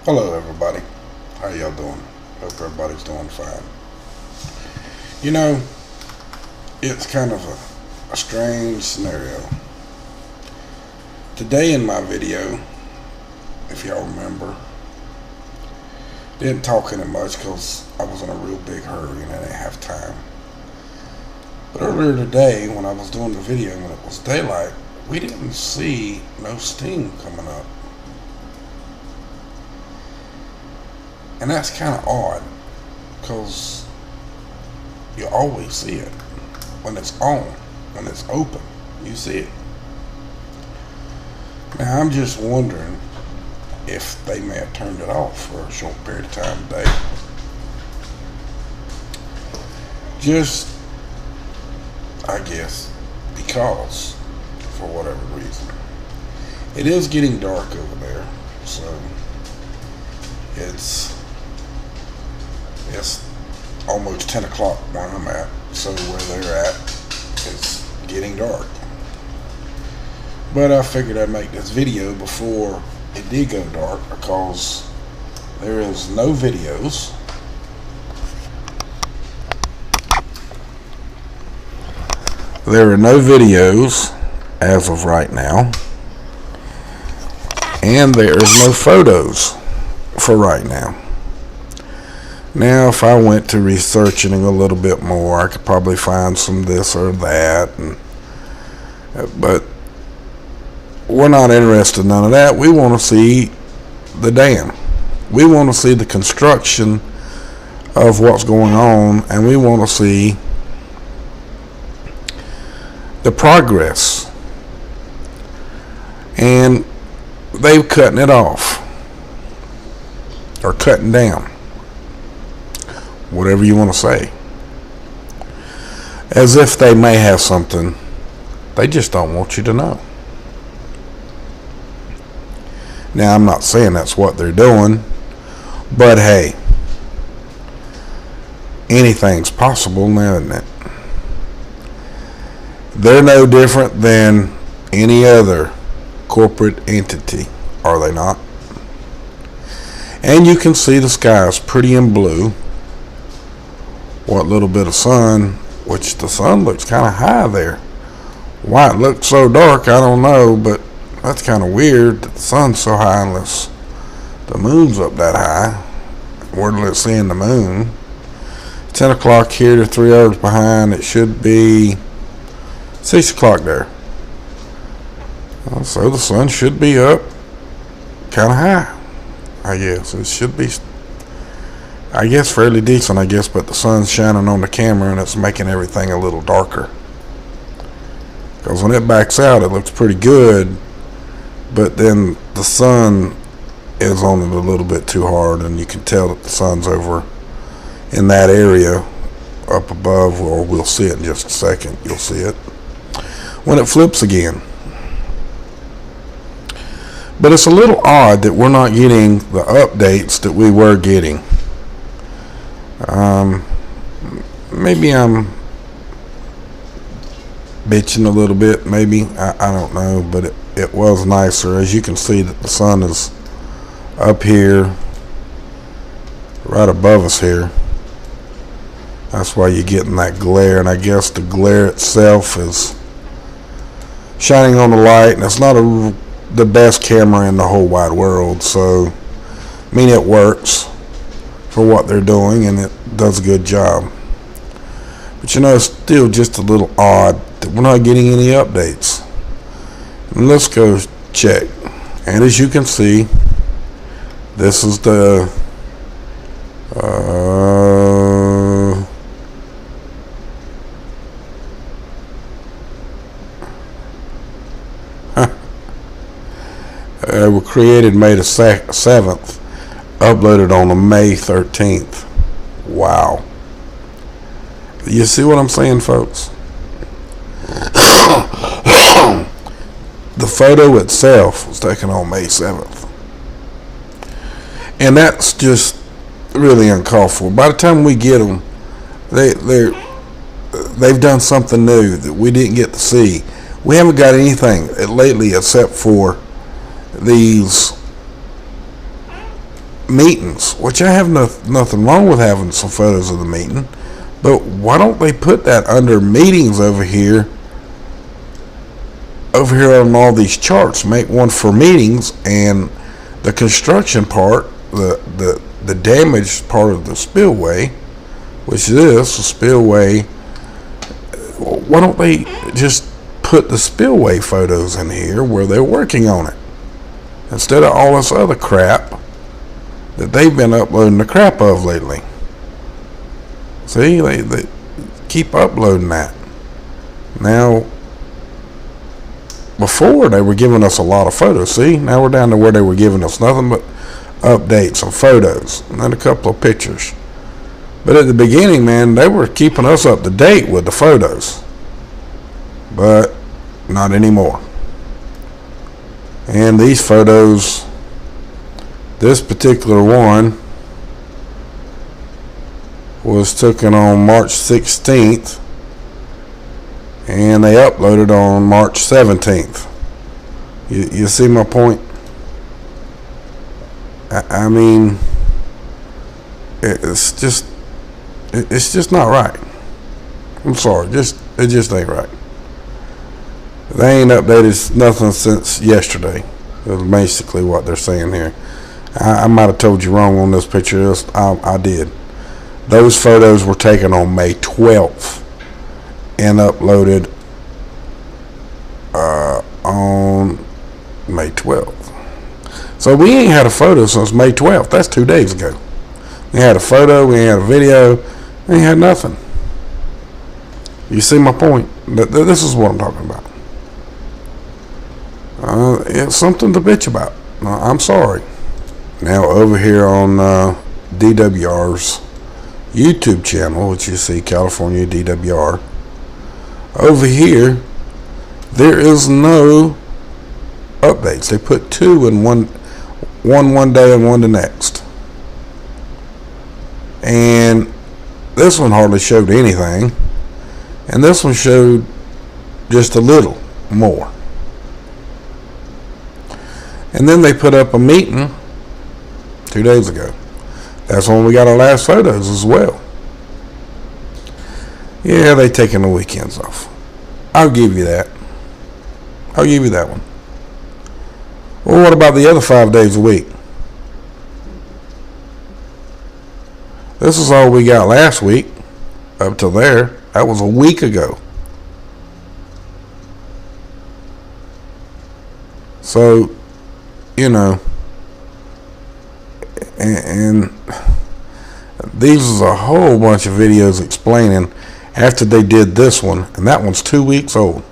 Hello everybody, how y'all doing? Hope everybody's doing fine. You know, it's kind of a strange scenario. Today in my video, if y'all remember, didn't talk any much because I was in a real big hurry and I didn't have time. But earlier today when I was doing the video when it was daylight, we didn't see no steam coming up. And that's kind of odd, because you always see it when it's on, when it's open, you see it. Now I'm just wondering if they may have turned it off for a short period of time today. Just, I guess, because, for whatever reason. It is getting dark over there, so it's almost 10 o'clock where I'm at, so where they're at, it's getting dark. But I figured I'd make this video before it did go dark, because there is no videos. There are no videos as of right now, and there is no photos for right now. Now, if I went to researching a little bit more, I could probably find some this or that, but we're not interested in none of that. We want to see the dam. We want to see the construction of what's going on, and we want to see the progress. And they're cutting it off, or cutting down, whatever you want to say, as if they may have something they just don't want you to know. Now, I'm not saying that's what they're doing, but hey, anything's possible now, isn't it? They're no different than any other corporate entity, are they not? And you can see the sky is pretty and blue. What little bit of sun, which the sun looks kind of high there. Why it looks so dark, I don't know, but that's kind of weird that the sun's so high unless the moon's up that high. We're not seeing the moon. 10 o'clock here to 3 hours behind. It should be 6 o'clock there. So the sun should be up kind of high, I guess. It should be, I guess, fairly decent, I guess, but the sun's shining on the camera and it's making everything a little darker. Because when it backs out, it looks pretty good, but then the sun is on it a little bit too hard, and you can tell that the sun's over in that area up above, or we'll see it in just a second. You'll see it when it flips again. But it's a little odd that we're not getting the updates that we were getting. Maybe I'm bitching a little bit, maybe, I don't know, but it was nicer. As you can see that the sun is up here right above us here. That's why you're getting that glare, and I guess the glare itself is shining on the light, and it's not the best camera in the whole wide world, so I mean, it works for what they're doing, and it does a good job. But you know, it's still just a little odd that we're not getting any updates. And let's go check. And as you can see, this is the were created May the 7th, uploaded on the May 13th. Wow. You see what I'm saying, folks? The photo itself was taken on May 7th. And that's just really uncalled for. By the time we get them, they've done something new that we didn't get to see. We haven't got anything lately except for these meetings, which I have nothing wrong with having some photos of the meeting, but why don't they put that under meetings over here on all these charts? Make one for meetings, and the construction part, the damaged part of the spillway, which is a spillway. Why don't they just put the spillway photos in here where they're working on it, instead of all this other crap that they've been uploading the crap of lately? See, they keep uploading that. Now, before they were giving us a lot of photos. See, now we're down to where they were giving us nothing but updates and photos and then a couple of pictures. But at the beginning, man, they were keeping us up to date with the photos, but not anymore. And these photos, this particular one was taken on March 16th, and they uploaded on March 17th. You see my point? I mean, it's just not right. I'm sorry, it just ain't right. They ain't updated nothing since yesterday. That's basically what they're saying here. I might have told you wrong on this picture. I did. Those photos were taken on May 12th and uploaded on May 12th. So we ain't had a photo since May 12th. That's 2 days ago. We had a photo, we ain't had a video, we ain't had nothing. You see my point? This is what I'm talking about. It's something to bitch about. I'm sorry. Now over here on DWR's YouTube channel, which you see, California DWR, over here there is no updates. They put two in one day and one the next, and this one hardly showed anything, and this one showed just a little more. And then they put up a meeting 2 days ago. That's when we got our last photos as well. Yeah, they taking the weekends off. I'll give you that. I'll give you that one. Well, what about the other 5 days a week? This is all we got last week. Up to there. That was a week ago. So, you know, and these is a whole bunch of videos explaining after they did this one, and that one's 2 weeks old,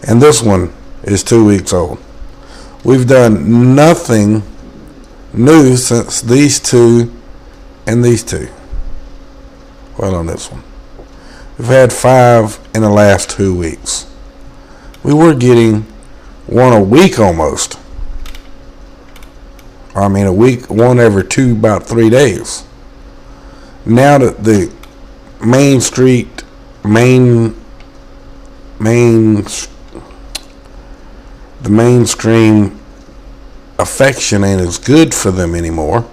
and this one is 2 weeks old. We've done nothing new since these two and these two. Well, on this one we've had 5 in the last 2 weeks. We were getting one a week almost. I mean, a week, one every about 3 days. Now that the the mainstream affection ain't as good for them anymore,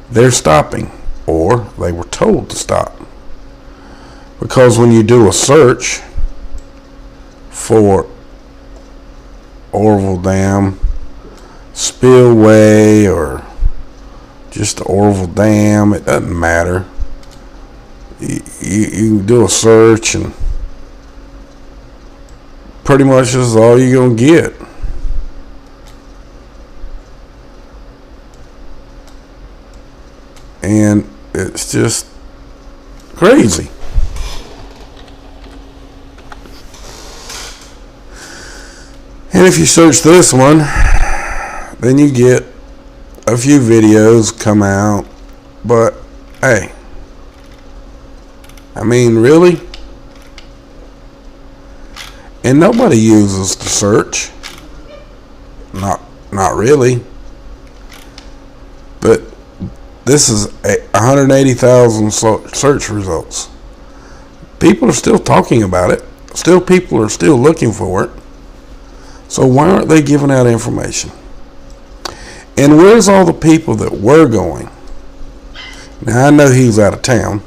they're stopping, or they were told to stop. Because when you do a search for Oroville Dam spillway or just the Oroville Dam, it doesn't matter. You can do a search, and pretty much this is all you're gonna get. And it's just crazy. And if you search this one, then you get a few videos come out. But hey, I mean, really? And nobody uses the search. Not really. But this is 180,000 search results. People are still talking about it. Still, people are still looking for it. So why aren't they giving out information? And where's all the people that were going? Now I know he's out of town.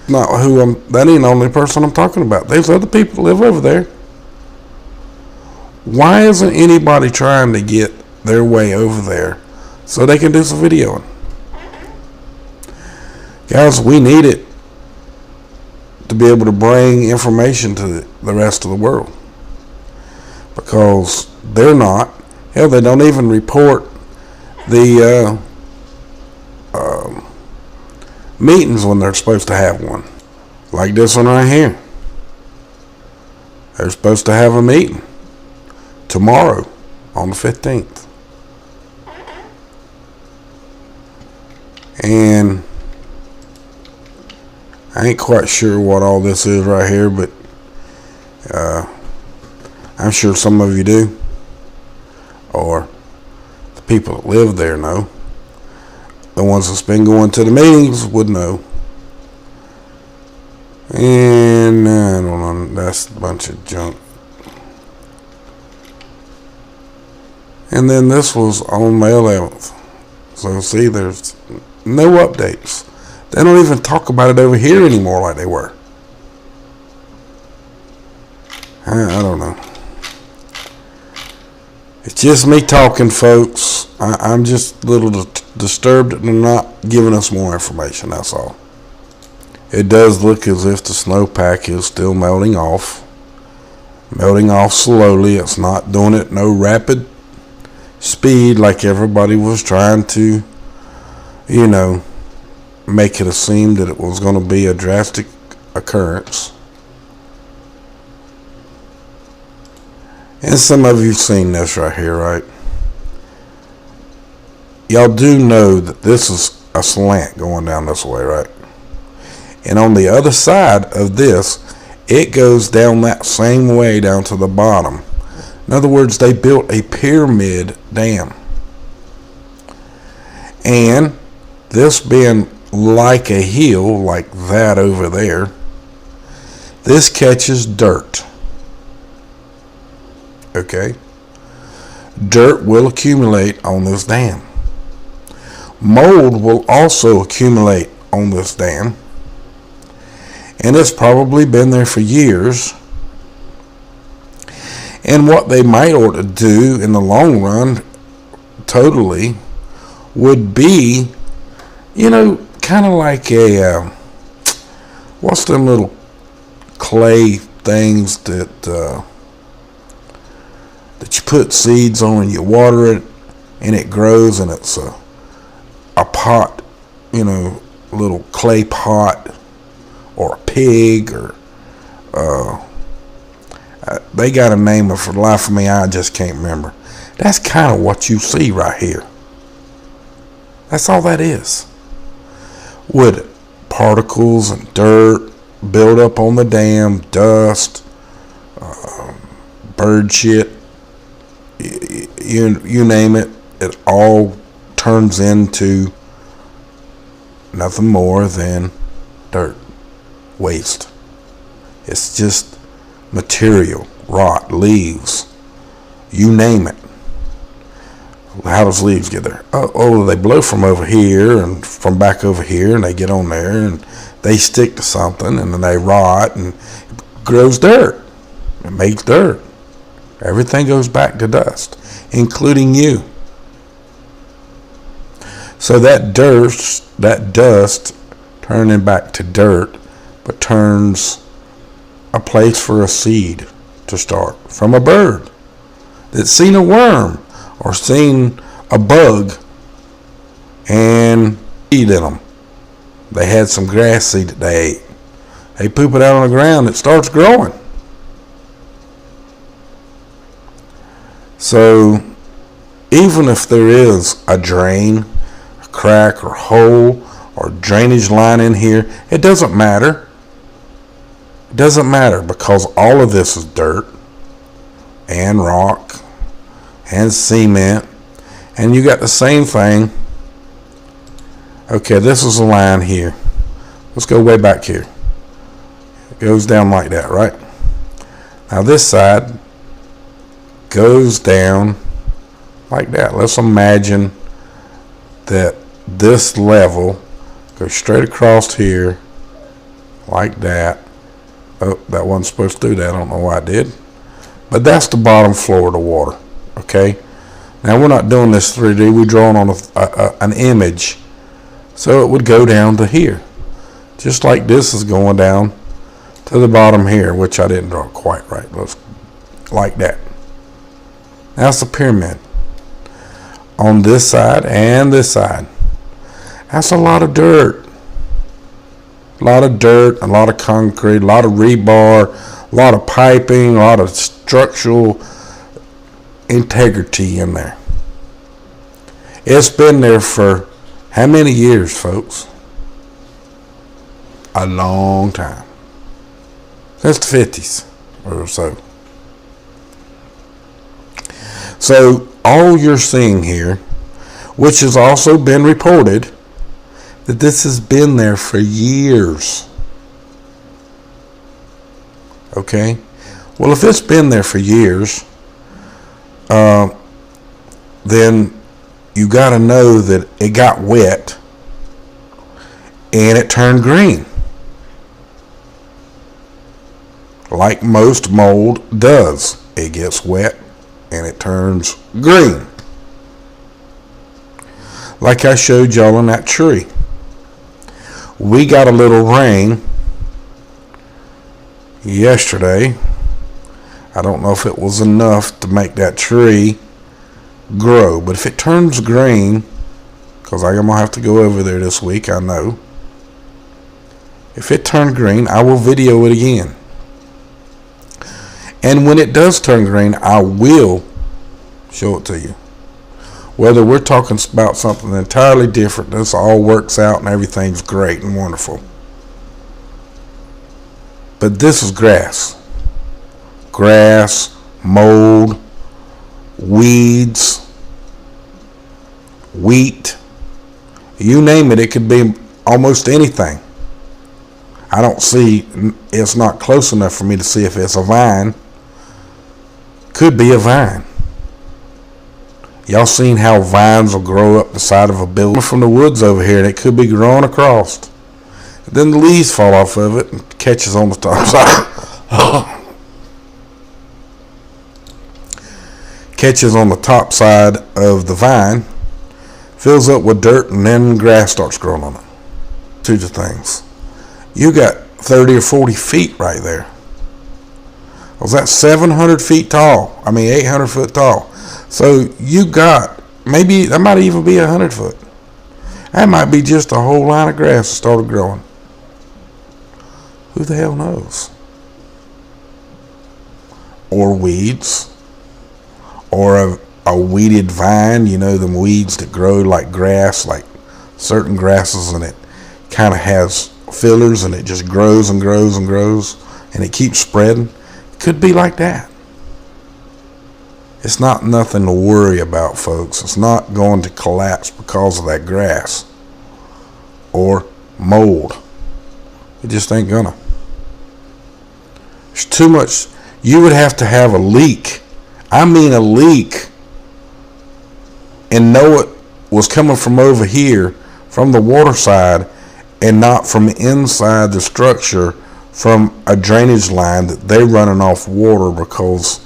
Not who that ain't the only person I'm talking about. There's other people that live over there. Why isn't anybody trying to get their way over there so they can do some videoing? Guys, we need it to be able to bring information to the rest of the world, because they're not. Hell, they don't even report the meetings when they're supposed to have one. Like this one right here. They're supposed to have a meeting tomorrow on the 15th. And I ain't quite sure what all this is right here, but I'm sure some of you do, or the people that live there know. The ones that's been going to the meetings would know. And I don't know, that's a bunch of junk. And then this was on May 11th. So see, there's no updates. They don't even talk about it over here anymore like they were. I don't know. It's just me talking, folks. I'm just a little disturbed that they're not giving us more information, that's all. It does look as if the snowpack is still melting off. Melting off slowly. It's not doing it no rapid speed like everybody was trying to, you know, make it seem that it was going to be a drastic occurrence. And some of you've seen this right here, right? Y'all do know that this is a slant going down this way, right? And on the other side of this, it goes down that same way down to the bottom. In other words, they built a pyramid dam. And this being like a hill, like that over there, this catches dirt. Okay? Dirt will accumulate on this dam. Mold will also accumulate on this dam. And it's probably been there for years. And what they might ought to do in the long run, totally, would be, you know, kind of like a, what's them little clay things that you put seeds on and you water it and it grows, and it's a pot, you know, a little clay pot, or a pig, or they got a name, but for the life of me I just can't remember. That's kind of what you see right here. That's all that is. Would particles and dirt build up on the dam, dust, bird shit, you name it, it all turns into nothing more than dirt, waste. It's just material, rot, leaves, you name it. How does leaves get there? Oh, they blow from over here and from back over here, and they get on there and they stick to something, and then they rot and it grows dirt. It makes dirt. Everything goes back to dust, including you. So that dust turning back to dirt, but turns a place for a seed to start from a bird that's seen a worm or seen a bug and eat in them. They had some grass seed that they ate. They poop it out on the ground, it starts growing. So even if there is a drain, a crack or hole or drainage line in here, it doesn't matter. It doesn't matter, because all of this is dirt and rock and cement, and you got the same thing. Okay, this is a line here. Let's go way back here. It goes down like that, right? Now this side goes down like that. Let's imagine that this level goes straight across here like that. Oh, that wasn't supposed to do that. I don't know why I did. But that's the bottom floor of the water. Okay. Now we're not doing this 3D. We're drawing on an image. So it would go down to here. Just like this is going down to the bottom here, which I didn't draw quite right. Let's like that. That's the pyramid. On this side and this side. That's a lot of dirt. A lot of dirt, a lot of concrete, a lot of rebar, a lot of piping, a lot of structural integrity in there. It's been there for how many years, folks? A long time. Since the 50s or so. So all you're seeing here, which has also been reported, that this has been there for years. Okay? Well, if it's been there for years, then you got to know that it got wet and it turned green. Like most mold does. It gets wet and it turns green. Like I showed y'all in that tree. We got a little rain yesterday. I don't know if it was enough to make that tree grow, but if it turns green, because I'm gonna have to go over there this week, I know. If it turned green, I will video it again. And when it does turn green, I will show it to you. Whether we're talking about something entirely different, this all works out and everything's great and wonderful. But this is grass. Grass, mold, weeds, wheat, you name it, it could be almost anything. I don't see, it's not close enough for me to see if it's a vine. Could be a vine. Y'all seen how vines will grow up the side of a building from the woods over here, and it could be growing across. Then the leaves fall off of it and catches on the top side. Catches on the top side of the vine, fills up with dirt, and then grass starts growing on it. Two things. You got 30 or 40 feet right there. Was that 700 feet tall? 800 foot tall. So you got, maybe that might even be 100 foot. That might be just a whole line of grass that started growing. Who the hell knows? Or weeds. Or a weeded vine, you know, them weeds that grow like grass, like certain grasses, and it kind of has fillers and it just grows and grows and grows and it keeps spreading. It could be like that. It's not nothing to worry about, folks. It's not going to collapse because of that grass or mold. It just ain't gonna. There's too much. You would have to have a leak. I mean a leak, and know it was coming from over here, from the water side, and not from inside the structure, from a drainage line that they're running off water because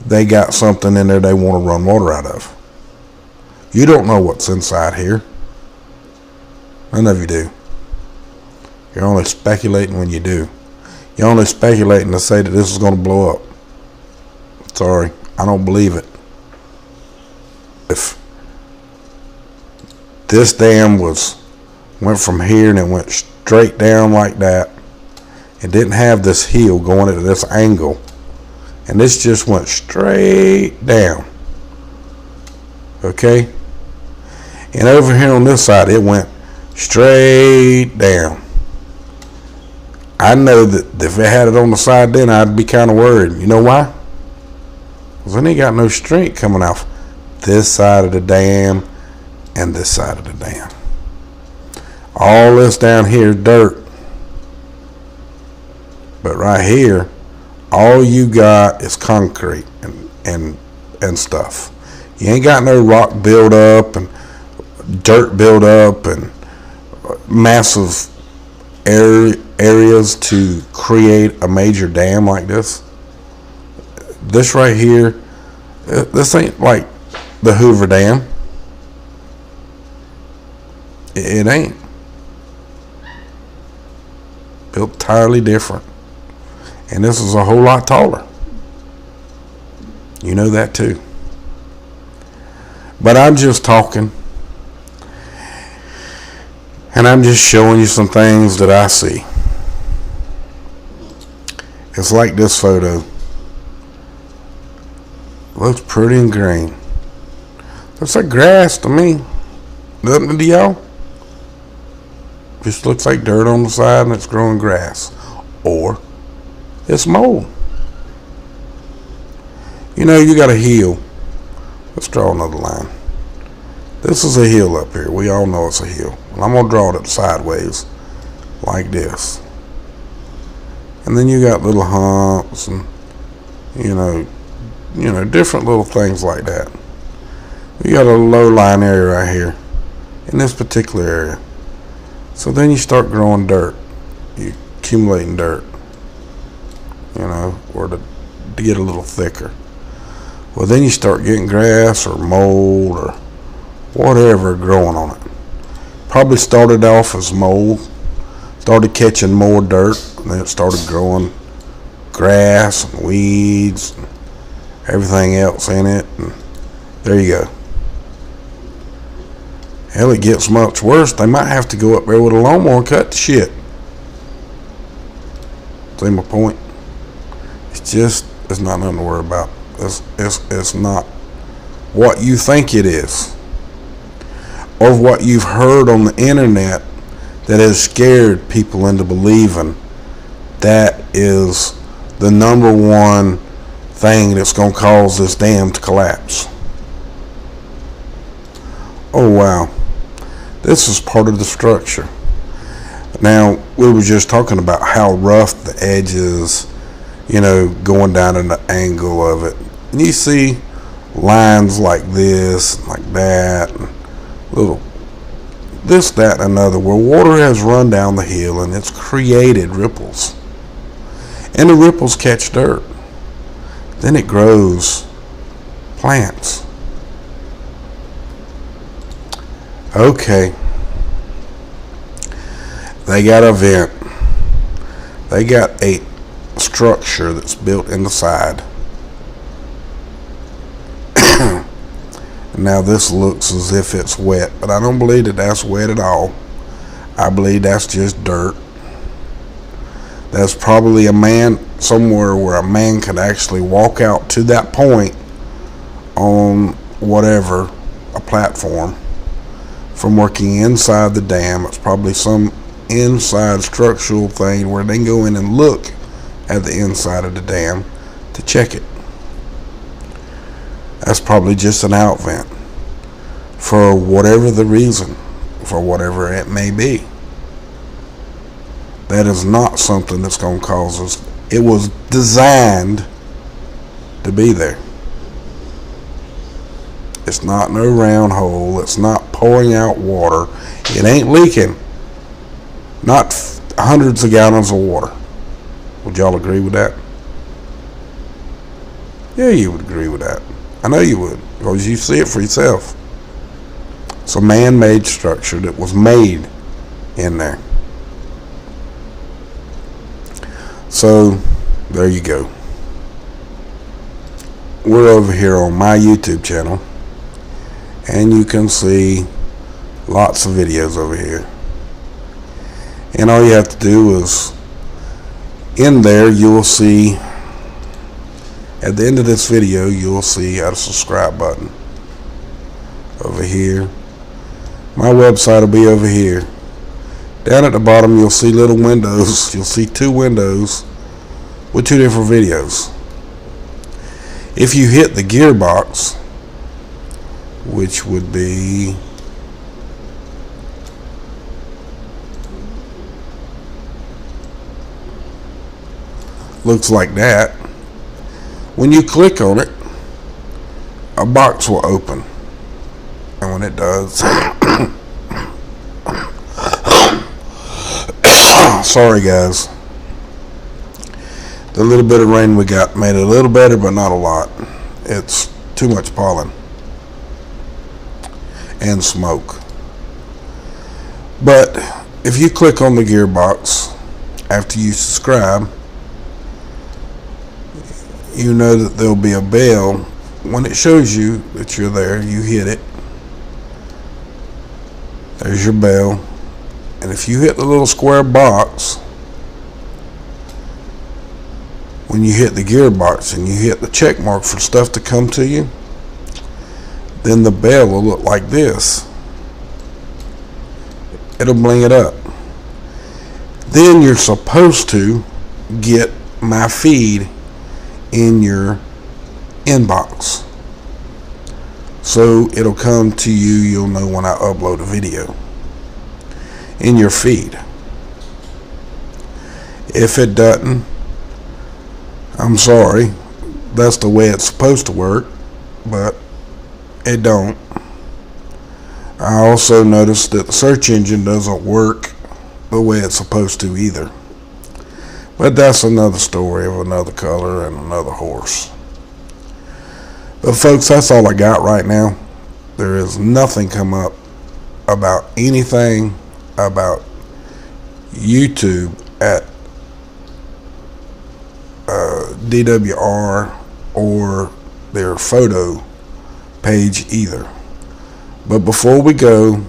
they got something in there they want to run water out of. You don't know what's inside here. None of you do. You're only speculating when you do. You're only speculating to say that this is going to blow up. Sorry, I don't believe it. If this dam went from here and it went straight down like that, it didn't have this hill going at this angle, and this just went straight down. Okay? And over here on this side, it went straight down. I know that if it had it on the side then, I'd be kind of worried. You know why? Because then it got no strength coming off this side of the dam and this side of the dam. All this down here is dirt. But right here, all you got is concrete and stuff. You ain't got no rock buildup and dirt buildup and massive areas to create a major dam like this. This right here, this ain't like the Hoover Dam. It ain't. Built entirely different. And this is a whole lot taller. You know that too. But I'm just talking. And I'm just showing you some things that I see. It's like this photo. Looks pretty and green. Looks like grass to me. Doesn't it to y'all? Just looks like dirt on the side and it's growing grass. Or it's mold. You know, you got a hill. Let's draw another line. This is a hill up here. We all know it's a hill. And I'm going to draw it sideways like this. And then you got little humps and, you know, different little things like that. You got a low line area right here in this particular area. So then you start growing dirt. You accumulating dirt, or to get a little thicker. Well, then you start getting grass or mold or whatever growing on it. Probably started off as mold, started catching more dirt, and then it started growing grass and weeds and everything else in it, and there you go. Hell, it gets much worse. They might have to go up there with a lawnmower and cut the shit. See my point? It's not nothing to worry about. It's not what you think it is, or what you've heard on the internet that has scared people into believing that is the number one thing that's going to cause this dam to collapse. Oh wow, this is part of the structure. Now, we were just talking about how rough the edge is, going down in the angle of it. And you see lines like this, like that, and little this, that, and another, where water has run down the hill and it's created ripples. And the ripples catch dirt. Then it grows plants. Okay. They got a vent. They got a structure that's built in the side. Now this looks as if it's wet, but I don't believe that that's wet at all. I believe that's just dirt. That's probably a man somewhere where a man could actually walk out to that point on whatever, a platform, from working inside the dam. It's probably some inside structural thing where they can go in and look at the inside of the dam to check it. That's probably just an out vent for whatever the reason, for whatever it may be. That is not something that's going to cause us. It was designed to be there. It's not no round hole. It's not pouring out water. It ain't leaking. Not hundreds of gallons of water. Would y'all agree with that? Yeah, you would agree with that. I know you would, because you see it for yourself. It's a man-made structure that was made in there. So, there you go. We're over here on my YouTube channel, and you can see lots of videos over here. And all you have to do is, in there, you will see, at the end of this video, you will see a subscribe button over here. My website will be over here. Down at the bottom, you'll see little windows. You'll see two windows with two different videos. If you hit the gearbox, which would be looks like that. When you click on it, a a box will open, and when it does, sorry guys, the little bit of rain we got made it a little better, but not a lot. It's too much pollen and smoke. But if you click on the gearbox after you subscribe, you know that there'll be a bell. When it shows you that you're there, you hit it. There's your bell. And if you hit the little square box, when you hit the gearbox and you hit the check mark for stuff to come to you, then the bell will look like this. It'll bling it up. Then you're supposed to get my feed in your inbox, so it'll come to you. You'll know when I upload a video in your feed. If it doesn't, I'm sorry, that's the way it's supposed to work, but it don't. I also noticed that the search engine doesn't work the way it's supposed to either. But that's another story of another color and another horse. But folks, that's all I got right now. There is nothing come up about anything about YouTube at DWR or their photo page either. But before we go,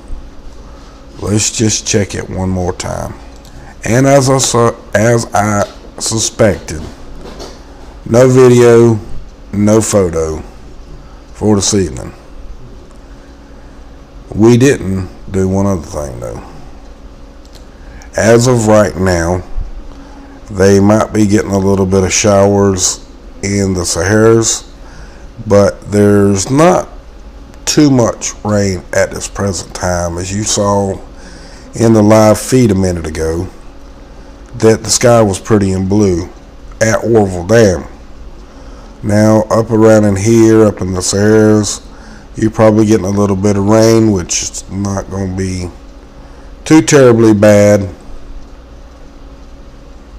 let's just check it one more time. And as I suspected, no video, no photo for this evening. We didn't do one other thing though. As of right now, they might be getting a little bit of showers in the Saharas, but there's not too much rain at this present time. As you saw in the live feed a minute ago, that the sky was pretty in blue at Oroville Dam. Now up around in here, up in the Saharas, you're probably getting a little bit of rain, which is not going to be too terribly bad.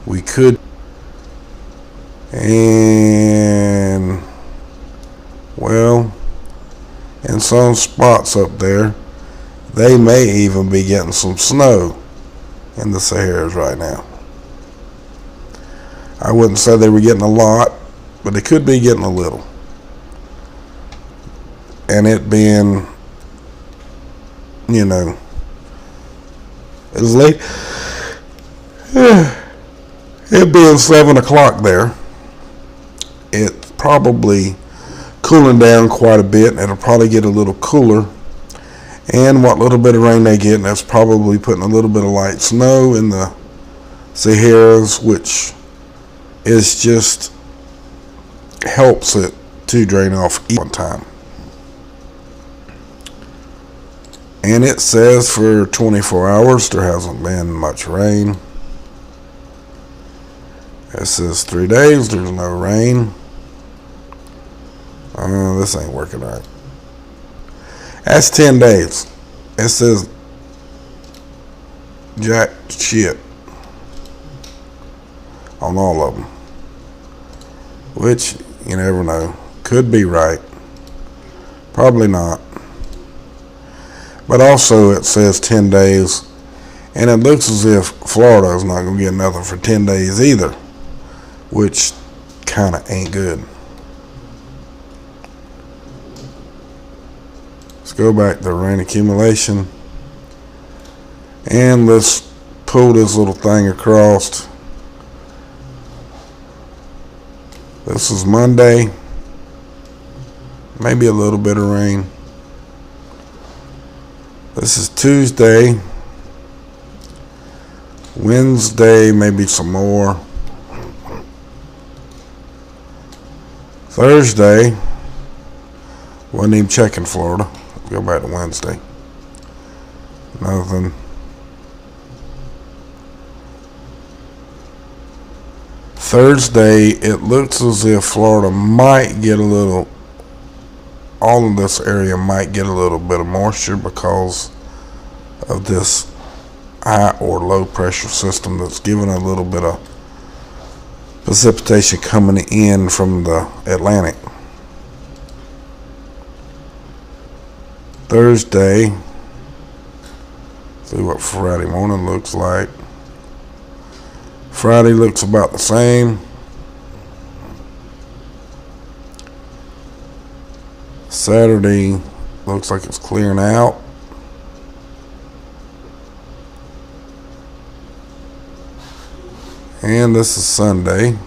We could, and well, in some spots up there, they may even be getting some snow in the Saharas right now. I wouldn't say they were getting a lot, but they could be getting a little. And it being, you know, it's late. It being 7 o'clock there, it's probably cooling down quite a bit, and it'll probably get a little cooler. And what little bit of rain they get, that's probably putting a little bit of light snow in the Saharas, which is just helps it to drain off one time. And it says for 24 hours there hasn't been much rain. It says 3 days there's no rain. This ain't working right. That's 10 days. It says jack shit on all of them, which you never know. Could be right, probably not. But also it says 10 days, and it looks as if Florida is not going to get nothing for 10 days either, which kind of ain't good. Let's go back to rain accumulation, and let's pull this little thing across. This is Monday, maybe a little bit of rain. This is Tuesday, Wednesday, maybe some more. Thursday, wasn't even checking Florida. Go back to Wednesday. Nothing. Thursday, it looks as if Florida might get a little all of this area might get a little bit of moisture because of this high or low pressure system that's giving a little bit of precipitation coming in from the Atlantic. Thursday, see what Friday morning looks like. Friday looks about the same. Saturday looks like it's clearing out. And this is Sunday.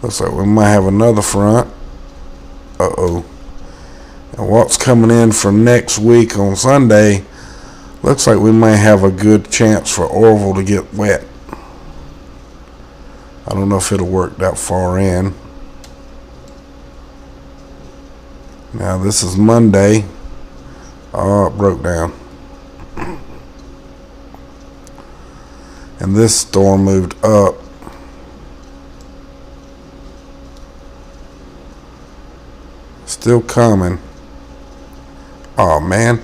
Looks like we might have another front. Uh-oh. And what's coming in for next week on Sunday, looks like we may have a good chance for Oroville to get wet. I don't know if it'll work that far in. Now this is Monday. Oh, it broke down. And this storm moved up. Still coming. Oh man.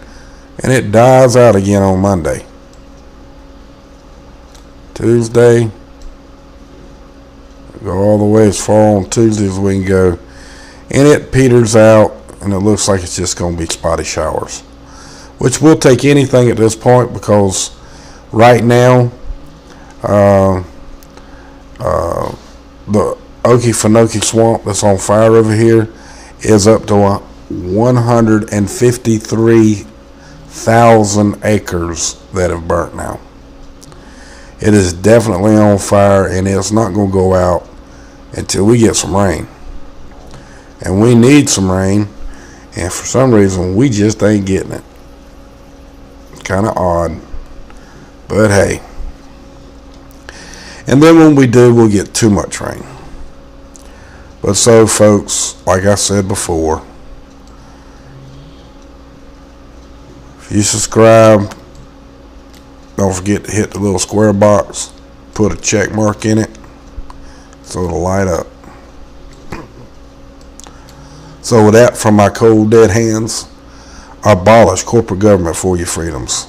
And it dies out again on Monday. Tuesday. Go all the way as far on Tuesday as we can go. And it peters out, and it looks like it's just going to be spotty showers. Which will take anything at this point, because right now the Okefenokee swamp that's on fire over here is up to 153,000 acres that have burnt now. It is definitely on fire, and it's not going to go out until we get some rain. And we need some rain, and for some reason we just ain't getting it. Kind of odd, but hey. And then when we do, we'll get too much rain. But so folks, like I said before, if you subscribe, don't forget to hit the little square box, put a check mark in it so it'll light up. So with that, from my cold dead hands, abolish corporate government for your freedoms.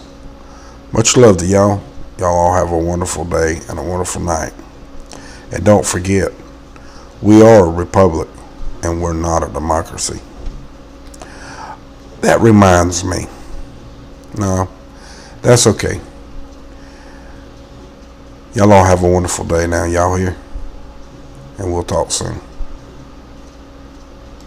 Much love to y'all. Y'all all have a wonderful day and a wonderful night. And don't forget, we are a republic and we're not a democracy. That reminds me. No, that's okay. Y'all all have a wonderful day now. Y'all here? And we'll talk soon.